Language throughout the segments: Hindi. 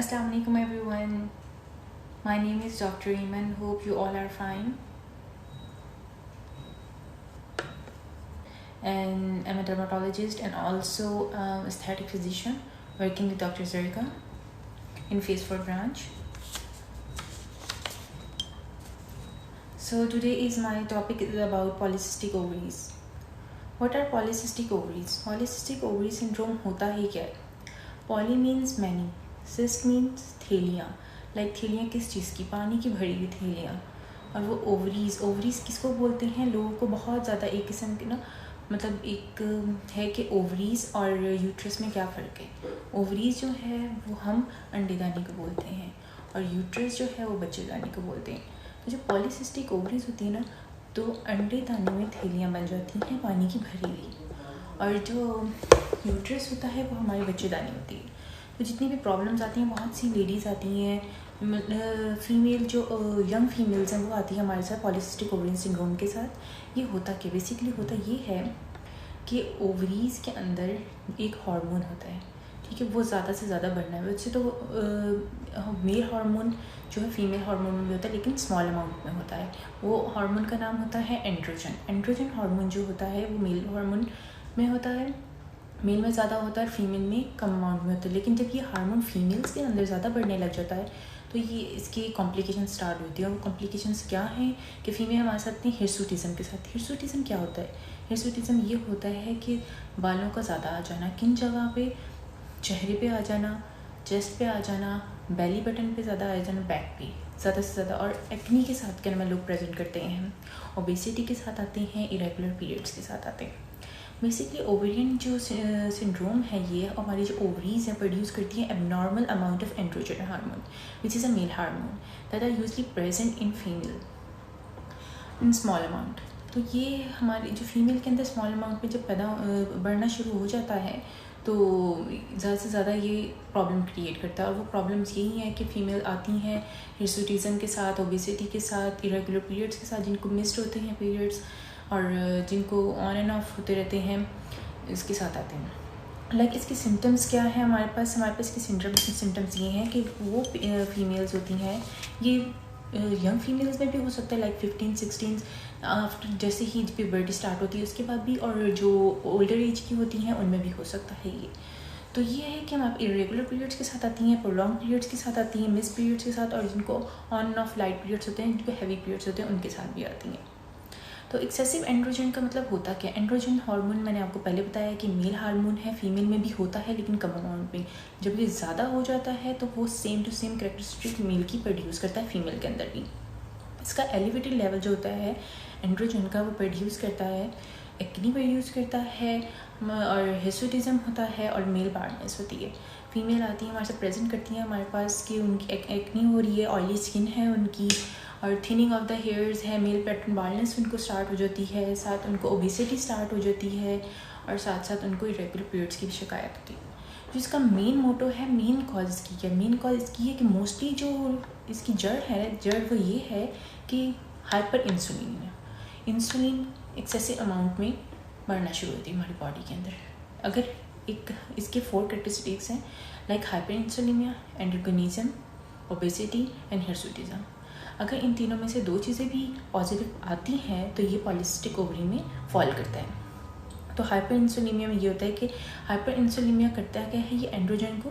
Assalamu alaikum everyone. My name is Dr. Iman. Hope you all are fine. And I'm a dermatologist and also aesthetic physician working with Dr. Zerka in Phase 4 branch. So today is my topic is about polycystic ovaries. What are polycystic ovaries? Polycystic ovary syndrome होता ही क्या है? Poly means many, cyst means थैलियाँ. लाइक थैलियाँ किस चीज़ की? पानी की भरी हुई थैलियाँ. और वो ओवरीज़ किसको बोलते हैं? लोगों को बहुत ज़्यादा एक किस्म की ना मतलब एक है कि ओवरीज़ और यूट्रस में क्या फ़र्क है. ओवरीज़ जो है वो हम अंडेदानी को बोलते हैं और यूट्रस जो है वो बच्चेदानी को बोलते हैं. तो जो पॉलीसिस्टिक ओवरीज़ होती है ना, तो अंडेदानी में थैलियाँ बन जाती हैं पानी की भरी हुई, और जो यूट्रस होता है वो हमारी बच्चेदानी होती है. तो जितनी भी प्रॉब्लम्स आती हैं, बहुत सी लेडीज़ आती हैं, फीमेल जो यंग फीमेल्स हैं वो आती है हमारे साथ पॉलीसिस्टिक ओवरी सिंड्रोम के साथ. ये होता क्या बेसिकली होता ये है कि ओवरीज़ के अंदर एक हार्मोन होता है, ठीक है, वो ज़्यादा से ज़्यादा बढ़ना है. वैसे तो मेल हार्मोन जो है फीमेल हार्मोन में भी होता है, लेकिन स्मॉल अमाउंट में होता है. वो हार्मोन का नाम होता है एंड्रोजन. एंड्रोजन हार्मोन जो होता है वो मेल हार्मोन में होता है, मेल में ज़्यादा होता है, फीमेल में कम अमाउंट में होता है. लेकिन जब ये हार्मोन फीमेल्स के अंदर ज़्यादा बढ़ने लग जाता है तो ये इसकी कॉम्प्लिकेशन स्टार्ट होती है. और वो कॉम्प्लिकेशंस क्या हैं कि फीमेल हमारे साथ नहीं हिर्सुटिज्म के साथ. हिर्सुटिज्म क्या होता है? हिर्सुटिज्म ये होता है कि बालों का ज़्यादा आ जाना. किन जगह पे? चेहरे पे आ जाना, चेस्ट पे आ जाना, बेली बटन पे ज़्यादा आ जाना, बैक पे ज़्यादा से ज़्यादा. और एक्नी के साथ क्या लोग प्रेजेंट करते हैं, ओबेसिटी के साथ आते हैं, इरेगुलर पीरियड्स के साथ आते हैं. बेसिकली ओवेरियन जो सिंड्रोम है ये हमारी जो ओवरीज हैं प्रोड्यूस करती हैं abnormal amount of androgen hormone which is a male hormone that are usually present in female in small amount. तो ये हमारे जो फीमेल के अंदर स्मॉल अमाउंट में जब पैदा बढ़ना शुरू हो जाता है तो ज़्यादा से ज़्यादा ये प्रॉब्लम क्रिएट करता है. और वो प्रॉब्लम्स यही हैं कि फ़ीमेल आती हैं हिर्सुटिज्म के साथ, ओबेसिटी के साथ, इरेगुलर पीरियड्स के साथ, जिनको मिस्ड होते हैं पीरियड्स और जिनको ऑन एंड ऑफ होते रहते हैं, इसके साथ आते हैं. लाइक इसके सिम्टम्स क्या है हमारे पास इसके सिम्टम्स ये हैं कि वो फीमेल्स होती हैं, ये यंग फीमेल्स में भी हो सकता है, लाइक 15-16 आफ्टर जैसे ही प्यूबर्टी स्टार्ट होती है उसके बाद भी, और जो ओल्डर एज की होती हैं उनमें भी हो सकता है ये. तो ये है कि हम आप इरेगुलर पीरियड्स के साथ आती हैं, प्रोलॉन्ग पीरियड्स के साथ आती हैं, मिस पीरियड्स के साथ, और जिनको on end of light periods होते हैं, जिनको हैवी पीरियड्स होते हैं, उनके साथ भी आती हैं. तो एक्सेसिव एंड्रोजन का मतलब होता क्या? एंड्रोजन हार्मोन मैंने आपको पहले बताया कि मेल हार्मोन है, फीमेल में भी होता है लेकिन कम अमाउंट में. जब ये ज़्यादा हो जाता है तो वो same to same characteristic male की प्रोड्यूस करता है फीमेल के अंदर भी. इसका एलिवेटेड लेवल जो होता है एंड्रोजन का वो प्रोड्यूस करता है, एक्नी प्रोड्यूस करता है, और हिर्सुटिज्म होता है, और मेल बार्डनेस होती है. फीमेल आती है हमारे साथ प्रेजेंट करती हैं हमारे पास कि उनकी एक्नी हो रही है, ऑयली स्किन है उनकी, और थिनिंग ऑफ द हेयर्स है, मेल पैटर्न बाल्डनेस उनको स्टार्ट हो जाती है, साथ उनको ओबेसिटी स्टार्ट हो जाती है, और साथ साथ उनको इरेगुलर पीरियड्स की भी शिकायत होती है. जो इसका मेन मोटो है, मेन कॉज इसकी क्या? मेन कॉज इसकी है कि मोस्टली जो इसकी जड़ वो ये है कि हाइपर इंसुलिन एक्सेसिव अमाउंट में बढ़ना शुरू होती है हमारी बॉडी के अंदर. अगर एक इसके 4 कैरेक्टरिस्टिक्स हैं, like hyperinsulinemia, androgenism, obesity and hirsutism. अगर इन तीनों में से 2 चीज़ें भी पॉजिटिव आती हैं तो ये पॉलीसिस्टिक ओवरी में फॉल करता है. तो हाइपर इंसुलिनिया में ये होता है कि हाइपर इंसुलिनिया करता है क्या है, ये एंड्रोजन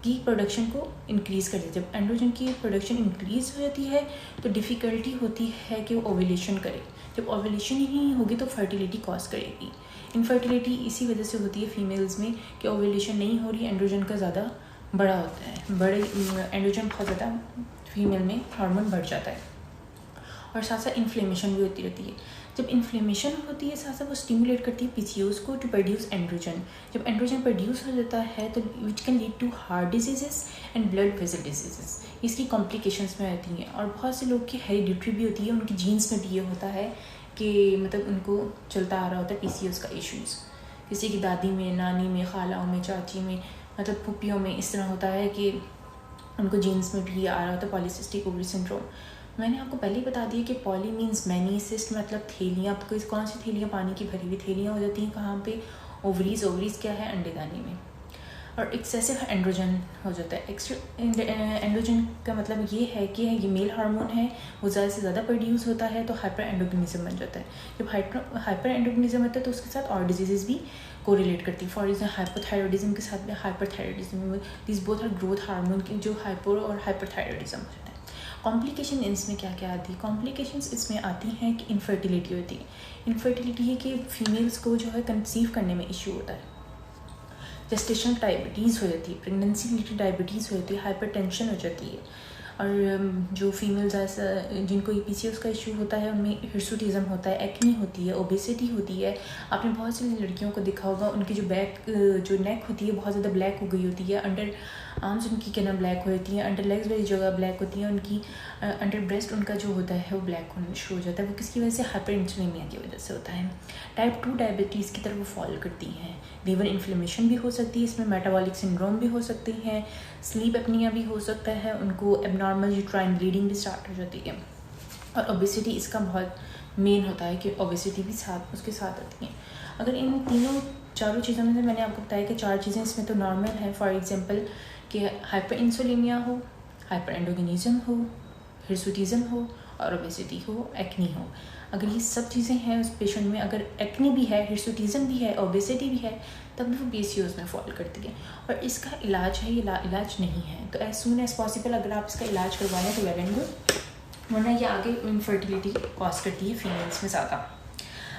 की प्रोडक्शन को इंक्रीज़ कर देती है. जब एंड्रोजन की प्रोडक्शन इंक्रीज़ हो जाती है तो डिफ़िकल्टी होती है कि वो ओव्यूलेशन करे. जब ओव्यूलेशन ही नहीं होगी तो फर्टिलिटी कॉज करेगी. इनफर्टिलिटी इसी वजह से होती है फीमेल्स में कि ओव्यूलेशन नहीं हो रही, एंड्रोजन का ज़्यादा बड़ा होता है, बड़े एंड्रोजन बहुत ज़्यादा फीमेल में हार्मोन बढ़ जाता है. और साथ साथ इन्फ्लेमेशन भी होती रहती है. जब इन्फ्लेमेशन होती है साथ साथ वो स्टिमुलेट करती है पीसीओज को टू प्रोड्यूस एंड्रोजन. जब एंड्रोजन प्रोड्यूस हो जाता है तो which can lead to heart diseases and blood vessel diseases. इसकी कॉम्प्लिकेशंस में रहती हैं. और बहुत से लोग की हेरिडिटरी भी होती है, उनकी जीन्स में भी ये होता है कि मतलब उनको चलता आ रहा होता है पीसीओज का इशूज़. किसी की दादी में, नानी में, खालाओं में, चाची में, मतलब फूफियों में इस तरह होता है कि उनको जीन्स में भी आ रहा होता है पॉलीसिस्टिक ओवरी सिंड्रोम. मैंने आपको पहले ही बता दिया कि पॉली मीन्स मैनी, सिस्ट मतलब थैलियाँ. आपको कौन सी थैलियाँ? पानी की भरी हुई थैलियाँ हो जाती हैं. कहाँ पे? ओवरीज़ क्या है? अंडेदानी में. और एक्सेसिव एंड्रोजन हो जाता है। एंड्रोजन का मतलब ये है कि ये मेल हार्मोन है, वो ज़्यादा से ज़्यादा प्रोड्यूस होता है तो हाइपर एंड्रोगनिज्म बन जाता है। जब हाइपर एंड्रोगनिज्म होता है तो उसके साथ और डिजीज़ भी कोरिलेट करती है। फॉर एग्जाम्पल हाइपोथायरॉयडिज्म के साथ में hyperthyroidism, this both are growth hormone की जो हाइपर और हाइपरथायरॉयडिज्म हो जाता है। कॉम्प्लिकेशन इसमें क्या क्या आती है? कॉम्प्लिकेशंस इसमें आती हैं कि इनफर्टिलिटी होती है। इनफर्टिलिटी है कि फीमेल्स को जो है कंसीव करने में इशू होता है, जेस्टेशनल डायबिटीज़ हो जाती है, प्रेगनेंसी रिलेटेड डायबिटीज़ हो जाती है, हाइपरटेंशन हो जाती है। और जो फीमेल्स ऐसा जिनको PCOS का इशू होता है उनमें हिर्सुटिज्म होता है, एक्नी होती है, ओबेसिटी होती है। आपने बहुत सी लड़कियों को देखा होगा उनकी जो नेक होती है बहुत ज़्यादा ब्लैक हो गई होती है, अंडर आर्म्स उनकी क्या नाम ब्लैक हो जाती है, अंडर लेग्स वाली जगह ब्लैक होती है, उनकी अंडर ब्रेस्ट उनका जो होता है वो ब्लैक होना शुरू हो जाता है। वो किसकी वजह से? हाइपर इंसुलिनिया की वजह से होता है। टाइप 2 डायबिटीज़ की तरफ वो फॉल करती हैं। लीवर इन्फ्लेमेशन भी हो सकती है, इसमें मेटाबॉलिक सिंड्रोम भी हो सकती है, स्लीप एपनिया भी हो सकता है, उनको एबनॉर्मल यूट्राइन ब्लीडिंग भी स्टार्ट हो जाती है। और ओबेसिटी इसका बहुत मेन होता है कि ओबेसिटी भी उसके साथ आती है। अगर इन चारों चीज़ों में से मैंने आपको बताया कि 4 चीज़ें इसमें तो नॉर्मल हैं। फॉर एग्जांपल कि हाइपर इंसुलिनिया हो, हाइपर एंडोगेनिज्म हो, हिर्सुटिज्म हो और ओबेसिटी हो, एक्नी हो। अगर ये सब चीज़ें हैं उस पेशेंट में, अगर एक्नी भी है, हिर्सुटिज्म भी है, ओबेसिटी भी है, तब भी वो PCOS में फॉल करती है। और इसका इलाज है, ये इलाज नहीं है। तो एज सून एज पॉसिबल अगर आप इसका इलाज करवा लें तो वेल एंड गुड, वरना ये आगे इनफर्टिलिटी कॉज करती है फीमेल्स में ज़्यादा।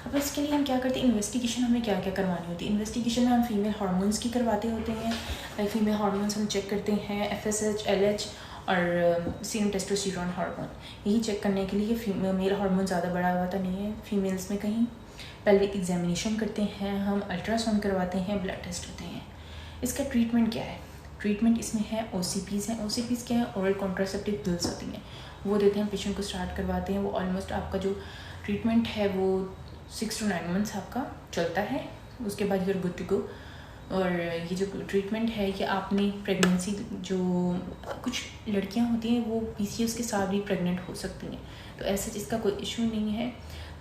अब इसके लिए हम क्या करते हैं? इन्वेस्टिगेशन हमें क्या क्या करवानी होती है? इन्वेस्टिगेशन में हम फीमेल हार्मोन्स की करवाते होते हैं। फीमेल हार्मोन्स हम चेक करते हैं, FSH, LH और सीरम टेस्टोस्टेरोन हार्मोन। यही चेक करने के लिए मेल हार्मोन ज़्यादा बढ़ा हुआ तो नहीं है फीमेल्स में कहीं। पेल्विक एग्जामिनेशन करते हैं हम, अल्ट्रासाउंड करवाते हैं, ब्लड टेस्ट होते हैं। इसका ट्रीटमेंट क्या है? ट्रीटमेंट इसमें है OCPs हैं। OCPs क्या है? ओरल कॉन्ट्रासेप्टिव पिल्स होती हैं, वो देते हैं पेशेंट को, स्टार्ट करवाते हैं। वो ऑलमोस्ट आपका जो ट्रीटमेंट है वो 6 to 9 मंथ्स आपका चलता है, उसके बाद यूर गुड टू गो। और ये जो ट्रीटमेंट है कि आपने प्रेगनेंसी, जो कुछ लड़कियां होती हैं वो PCOS के साथ भी प्रेग्नेंट हो सकती हैं, तो ऐसा इसका कोई इशू नहीं है।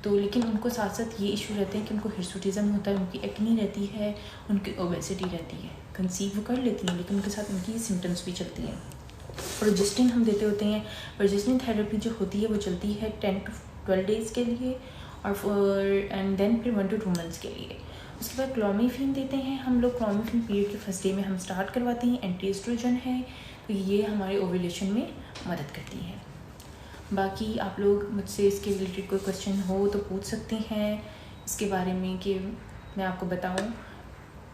तो लेकिन उनको साथ साथ ये इशू रहते हैं कि उनको हिर्सुटिज्म होता है, उनकी एक्नी रहती है, उनकी ओबेसिटी रहती है। कंसीव कर लेती हैं लेकिन उनके साथ उनकी सिम्टम्स भी चलती हैं। प्रोजेस्टिन हम देते होते हैं। प्रोजेस्टिन थेरेपी जो होती है वो चलती है 10 to 12 डेज़ के लिए और एंड देन फिर 1 to 2 मंथ्स के लिए। उसके बाद क्लोमिफेन देते हैं हम लोग। क्लोमिफेन पीरियड के फर्स्ट डे में हम स्टार्ट करवाते हैं। एंटी एस्ट्रोजन है, तो ये हमारे ओव्यूलेशन में मदद करती है। बाकी आप लोग मुझसे इसके रिलेटेड कोई क्वेश्चन हो तो पूछ सकते हैं इसके बारे में, कि मैं आपको बताऊं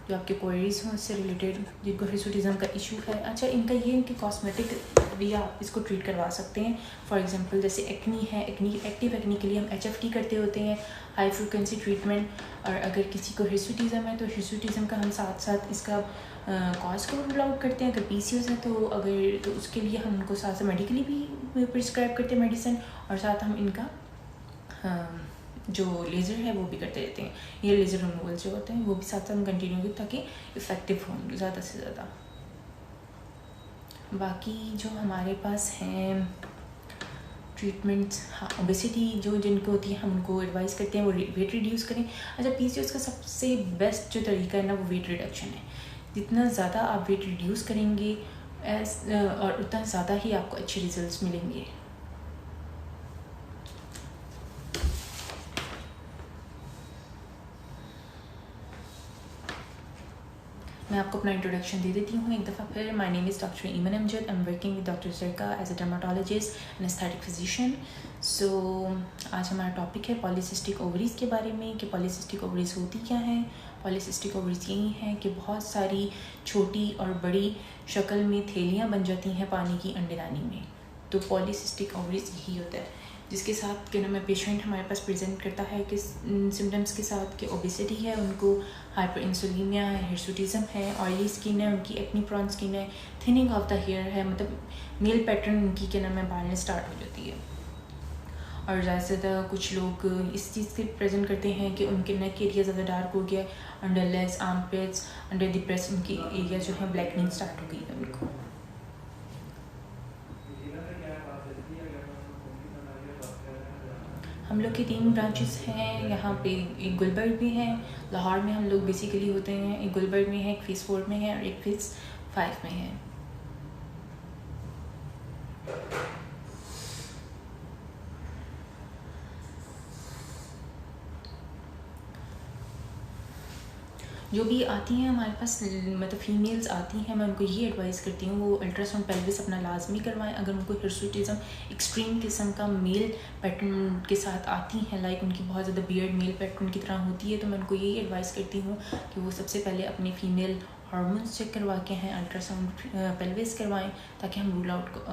जो आपके क्वेरीज हों इससे रिलेटेड, जिनको हिर्सुटिज्म का इशू है। अच्छा, इनका ये इनके कॉस्मेटिक भी आप इसको ट्रीट करवा सकते हैं। फॉर एग्जांपल जैसे एक्नी है, एक्टिव एक्नी के लिए हम HFT करते होते हैं, हाई फ्रिक्वेंसी ट्रीटमेंट। और अगर किसी को हिर्सुटिज्म है तो हिर्सुटिज्म का हम साथ साथ इसका कॉज को रूल आउट करते हैं। अगर PCOS है तो उसके लिए हम उनको साथ साथ मेडिकली भी प्रिस्क्राइब करते हैं मेडिसिन, और साथ हम इनका जो लेज़र है वो भी करते रहते हैं। ये लेज़र रिमूवल जो होते हैं वो भी साथ साथ हम कंटिन्यू करें ताकि इफ़ेक्टिव हों ज़्यादा से ज़्यादा। बाकी जो हमारे पास हैं ट्रीटमेंट्स, हाँ, ओबेसिटी जिनको होती है हम उनको एडवाइस करते हैं वो वेट रिड्यूस करें। अच्छा, PCOS का सबसे बेस्ट जो तरीका है ना वो वेट रिडक्शन है। जितना ज़्यादा आप वेट रिड्यूस करेंगे और उतना ज़्यादा ही आपको अच्छे रिजल्ट्स मिलेंगे। मैं आपको अपना इंट्रोडक्शन दे देती हूँ एक दफ़ा फिर। My name is doctor Eman Amjad. I am working with doctor Zarka as a dermatologist and aesthetic physician. So आज हमारा टॉपिक है पॉलीसिस्टिक ओवरीज़ के बारे में, कि पॉलीसिस्टिक ओवरीज़ होती क्या हैं। पॉलीसिस्टिक ओवरीज़ यही हैं कि बहुत सारी छोटी और बड़ी शक्ल में थैलियाँ बन जाती हैं पानी की अंडेदानी में, तो पॉलीसिस्टिक ओवरीज़ यही होता है। जिसके साथ कि ना पेशेंट हमारे पास प्रेजेंट करता है कि सिम्टम्स के साथ कि ओबेसिटी है, उनको हाइपर इंसुलिनिया है, हिर्सुटिज्म है, ऑयली स्किन है, उनकी एक्नी प्रॉन स्किन है, थिनिंग ऑफ द हेयर है, मतलब मेल पैटर्न उनकी क्या नाम है बालने स्टार्ट हो जाती है। और ज़्यादा से ज़्यादा कुछ लोग इस चीज़ से प्रेजेंट करते हैं कि उनके नेक एरिया ज़्यादा डार्क हो गया, under legs, armpits, under the breast उनकी एरिया जो है ब्लैकनिंग स्टार्ट हो गई है उनको। हम हम लोग की 3 ब्रांचेस हैं यहाँ पे। एक गुलबर्ग में है, लाहौर में हम लोग बेसिकली होते हैं, एक गुलबर्ग में है, एक फेज़ 4 में है और एक फेज़ 5 में है। जो भी आती हैं हमारे पास, मतलब फ़ीमेल्स आती हैं, मैं उनको ये एडवाइस करती हूँ वो अल्ट्रासाउंड पेल्विस अपना लाजमी करवाएं। अगर उनको हिर्सुटिज़म एक्सट्रीम किस्म का मेल पैटर्न के साथ आती हैं, लाइक उनकी बहुत ज़्यादा बियर्ड मेल पैटर्न की तरह होती है, तो मैं उनको यही एडवाइस करती हूँ कि वो सबसे पहले अपने फ़ीमेल हार्मोन्स चेक करवा के हैं, अल्ट्रासाउंड पेल्विस करवाएँ, ताकि हम रूल आउट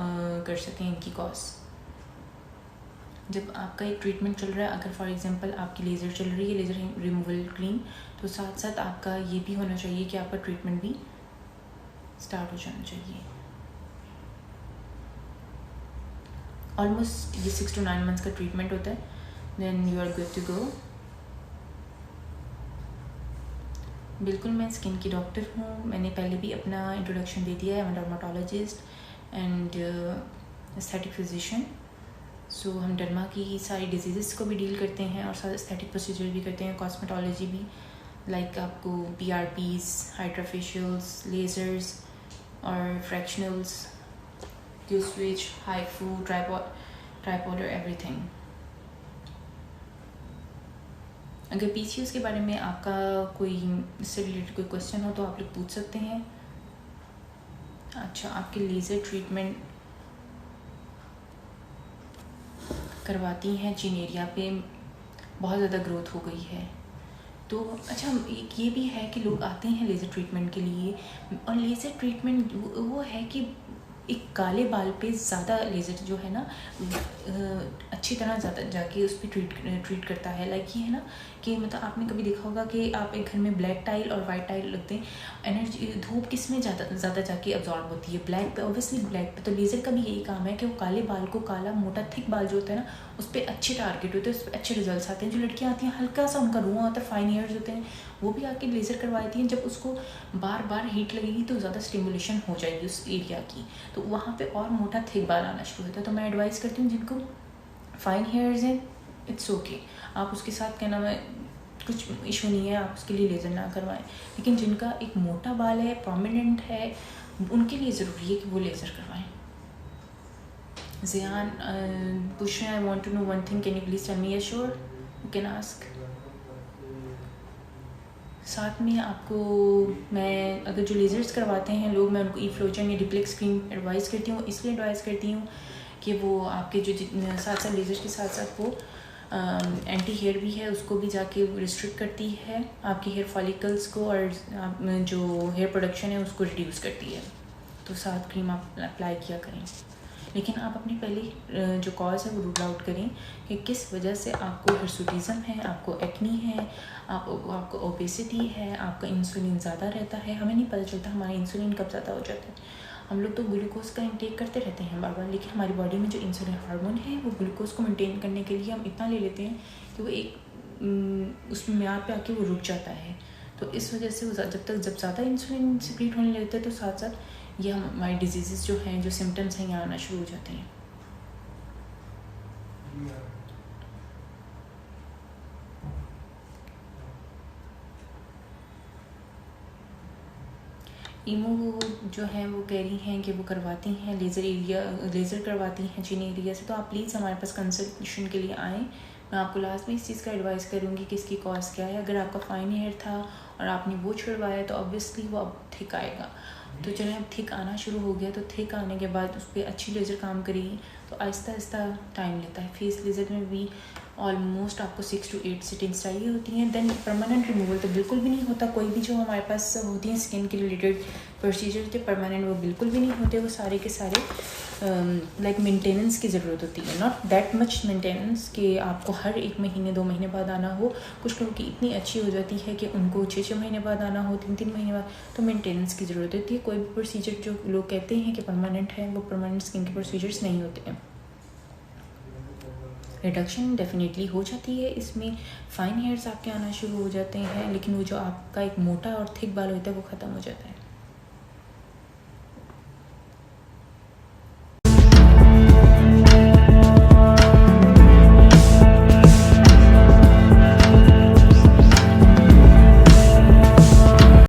कर सकें इनकी कॉज। जब आपका एक ट्रीटमेंट चल रहा है, अगर फॉर एग्जांपल आपकी लेज़र चल रही है, लेज़र रिमूवल क्रीम, तो साथ साथ आपका ये भी होना चाहिए कि आपका ट्रीटमेंट भी स्टार्ट हो जाना चाहिए। ऑलमोस्ट ये 6 to 9 मंथ्स का ट्रीटमेंट होता है, then you are good to go. बिल्कुल, मैं स्किन की डॉक्टर हूँ, मैंने पहले भी अपना इंट्रोडक्शन दे दिया है। I am dermatologist and aesthetic physician. So हम डर्मा की सारी डिजीज़ को भी डील करते हैं और साथ एस्थेटिक प्रोसीजर भी करते हैं, कॉस्मेटोलॉजी भी, लाइक आपको PRPs, हाइड्राफेशियल्स, लेज़र्स और फ्रैक्शनल्स, क्यू स्विच, हाइफू, ट्राइपॉडर, एवरीथिंग। अगर PCOS के बारे में आपका कोई इससे रिलेटेड कोई क्वेश्चन हो तो आप लोग पूछ सकते हैं। अच्छा, आपके लेज़र ट्रीटमेंट करवाती हैं चिन एरिया पे, बहुत ज़्यादा ग्रोथ हो गई है, तो अच्छा एक ये भी है कि लोग आते हैं लेज़र ट्रीटमेंट के लिए, और लेज़र ट्रीटमेंट वो है कि एक काले बाल पे ज़्यादा लेज़र जो है ना अच्छी तरह ज़्यादा जाके उस पर ट्रीट करता है। लाइक ये है ना कि मतलब आपने कभी देखा होगा कि आप एक घर में ब्लैक टाइल और वाइट टाइल लगते हैं, एनर्जी धूप किस में ज़्यादा जाके अब्जॉर्ब होती है? ब्लैक पे, ऑब्वियसली ब्लैक पे। तो लेज़र का भी यही काम है कि वो काले बाल को, काला मोटा थिक बाल जो होता है ना, उस पर अच्छे टारगेट होते हैं, उस पर अच्छे रिजल्ट आते हैं। जो लड़कियाँ आती हैं हल्का सा उनका रुआं होता है, फाइन हेयर्स होते हैं, वो भी आके लेज़र करवाती हैं। जब उसको बार बार हीट लगेगी तो ज़्यादा स्टिमुलेशन हो जाएगी उस एरिया की, तो वहाँ पे और मोटा थिक बाल आना शुरू होता है। तो मैं एडवाइस करती हूँ जिनको फाइन हेयर्स हैं, इट्स ओके, आप उसके साथ कहना मैं कुछ इशू नहीं है, आप उसके लिए लेज़र ना करवाएं। लेकिन जिनका एक मोटा बाल है, प्रोमिनेंट है, उनके लिए ज़रूरी है कि वो लेज़र करवाएं। ज़ियान पूछ रहे हैं, I want to know one thing, can you please tell me? Yes sure, you can ask. साथ में आपको मैं अगर जो लेज़र्स करवाते हैं लोग, मैं उनको ईफ्लोजन या डिप्लेक्स क्रीम एडवाइस करती हूँ। इसलिए एडवाइस करती हूँ कि वो आपके जो साथ साथ लेज़र्स के साथ साथ वो एंटी हेयर भी है, उसको भी जाके रिस्ट्रिक्ट करती है, आपके हेयर फॉलिकल्स को, और जो हेयर प्रोडक्शन है उसको रिड्यूस करती है। तो साथ क्रीम आप अप्लाई किया करें, लेकिन आप अपनी पहले जो कॉज है वो रूल आउट करें कि किस वजह से आपको हिर्सुटिज़म है, आपको एक्नी है, आपको ओबेसिटी है, आपका इंसुलिन ज़्यादा रहता है। हमें नहीं पता चलता हमारा इंसुलिन कब ज़्यादा हो जाता है। हम लोग तो ग्लूकोज का इंटेक करते रहते हैं बार बार, लेकिन हमारी बॉडी में जो इंसुलिन हार्मोन है वो ग्लूकोज को मेंटेन करने के लिए हम इतना ले लेते हैं कि वो एक उस म्याद पे आके वो रुक जाता है। तो इस वजह से वो जब ज़्यादा इंसुलिन सिक्रीट होने लगता है तो साथ साथ ये हमारी डिजीज़ जो हैं, जो सिम्टम्स हैं, यहाँ आना शुरू हो जाते हैं। ईमो जो है वो कह रही हैं कि वो करवाती हैं लेज़र करवाती हैं चिन एरिया से, तो आप प्लीज़ हमारे पास कंसल्टेशन के लिए आएँ। मैं आपको लास्ट में इस चीज़ का एडवाइस करूँगी कि इसकी कॉज क्या है। अगर आपका फाइन हेयर था और आपने वो छुड़वाया तो ऑब्वियसली वो अब थिक आएगा। तो चलें, अब थिक आना शुरू हो गया, तो थिक आने के बाद उस पर अच्छी लेज़र काम करेगी, तो आहिस्ता आहिस्ता टाइम लेता है। फेस लेज़र में भी ऑलमोस्ट आपको 6 to 8 सिटिंग्स चाहिए होती हैं। देन परमानेंट रिमूवल तो बिल्कुल भी नहीं होता। कोई भी जो हमारे पास होती हैं स्किन के रिलेटेड प्रोसीजर होते हैं परमानेंट, वो बिल्कुल भी नहीं होते। वो सारे के सारे लाइक मेंटेनेंस की ज़रूरत होती है, नॉट दैट मच मेंटेनेंस कि आपको हर 1 महीने 2 महीने बाद आना हो। कुछ लोगों की इतनी अच्छी हो जाती है कि उनको 6-6 महीने बाद आना हो, 3-3 महीने बाद, तो मेंटेनेंस की ज़रूरत होती है। कोई भी प्रोसीजर जो लोग कहते हैं कि परमानेंट है, वो परमानेंट स्किन के प्रोसीजर्स नहीं होते हैं। रिडक्शन डेफिनेटली हो जाती है, इसमें फाइन हेयर्स आपके आना शुरू हो जाते हैं, लेकिन वो जो आपका एक मोटा और थिक बाल होता है वो ख़त्म हो जाता है।